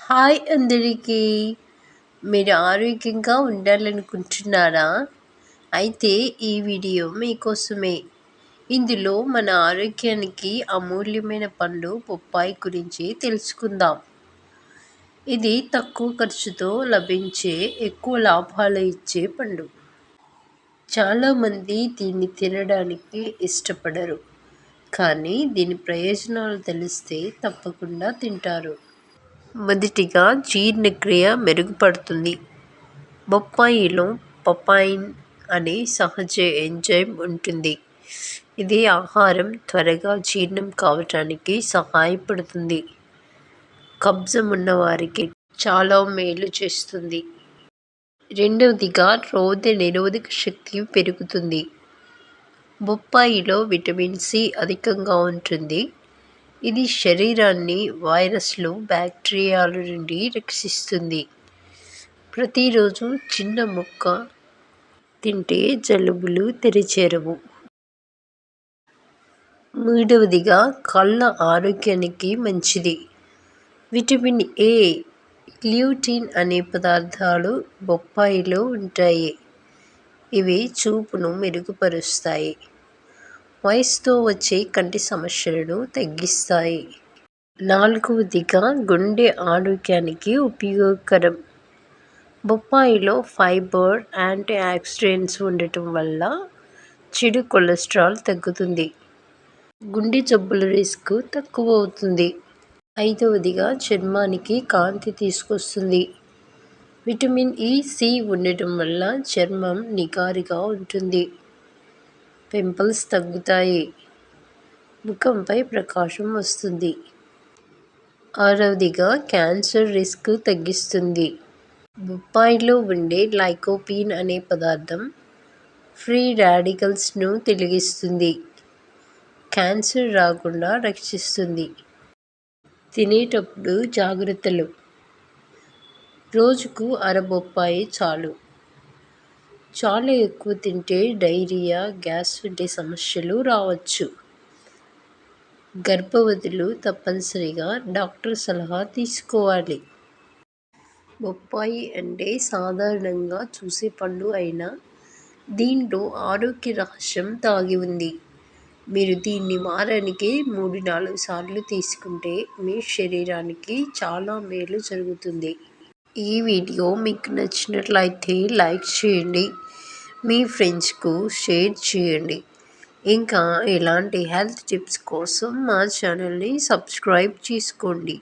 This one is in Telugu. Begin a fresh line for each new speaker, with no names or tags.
హాయ్ అందరికీ! మీరు ఆరోగ్యంగా ఉండాలనుకుంటున్నారా? అయితే ఈ వీడియో మీకోసమే. ఇందులో మన ఆరోగ్యానికి అమూల్యమైన పండు బొప్పాయి గురించి తెలుసుకుందాం. ఇది తక్కువ ఖర్చుతో లభించే, ఎక్కువ లాభాలు ఇచ్చే పండు. చాలామంది దీన్ని తినడానికి ఇష్టపడరు. కానీ దీని ప్రయోజనాలు తెలిస్తే తప్పకుండా తింటారు. మొదటిగా జీర్ణక్రియ మెరుగుపడుతుంది. బొప్పాయిలో పపాయిన్ అనే సహజ ఎంజైమ్ ఉంటుంది. ఇది ఆహారం త్వరగా జీర్ణం కావటానికి సహాయపడుతుంది. కబ్జం ఉన్నవారికి చాలా మేలు చేస్తుంది. రెండవదిగా రోగ నిరోధక శక్తి పెరుగుతుంది. బొప్పాయిలో విటమిన్ సి అధికంగా ఉంటుంది. ఇది శరీరాన్ని వైరస్లు, బ్యాక్టీరియాల నుండి రక్షిస్తుంది. ప్రతిరోజు చిన్న ముక్క తింటే జలుబులు దరిచేరవు. మూడవదిగా కళ్ళ ఆరోగ్యానికి మంచిది. విటమిన్ ఏ, గ్లూటిన్ అనే పదార్థాలు బొప్పాయిలో ఉంటాయి. ఇవి చూపును మెరుగుపరుస్తాయి. వయసుతో వచ్చే కంటి సమస్యలను తగ్గిస్తాయి. నాలుగవదిగా గుండె ఆరోగ్యానికి ఉపయోగకరం. బొప్పాయిలో ఫైబర్, యాంటీ ఆక్సిడెంట్స్ ఉండటం వల్ల చెడు కొలెస్ట్రాల్ తగ్గుతుంది. గుండె జబ్బుల రిస్క్ తక్కువ అవుతుంది. ఐదవదిగా చర్మానికి కాంతి తీసుకొస్తుంది. విటమిన్ ఇ, సి ఉండటం వల్ల చర్మం నిగారిగా ఉంటుంది. పింపుల్స్ తగ్గుతాయి. ముఖంపై ప్రకాశం వస్తుంది. ఆరవదిగా క్యాన్సర్ రిస్క్ తగ్గిస్తుంది. బొప్పాయిలో ఉండే లైకోపీన్ అనే పదార్థం ఫ్రీ రాడికల్స్ను తొలగిస్తుంది. క్యాన్సర్ రాకుండా రక్షిస్తుంది. తినేటప్పుడు జాగ్రత్తలు. రోజుకు అర బొప్పాయి చాలు. చాలా ఎక్కువ తింటే డైరియా, గ్యాస్ వంటి సమస్యలు రావచ్చు. గర్భవతులు తప్పనిసరిగా డాక్టర్ సలహా తీసుకోవాలి. బొప్పాయి అంటే సాధారణంగా చూసే పండు అయినా దీంట్లో ఆరోగ్య రహస్యం దాగి ఉంది. మీరు దీన్ని వారానికి 3-4 సార్లు తీసుకుంటే మీ శరీరానికి చాలా మేలు జరుగుతుంది. ఈ వీడియో మీకు నచ్చినట్లయితే లైక్ చేయండి. మీ ఫ్రెండ్స్కు షేర్ చేయండి. ఇంకా ఇలాంటి హెల్త్ టిప్స్ కోసం మా ఛానల్ని సబ్స్క్రైబ్ చేసుకోండి.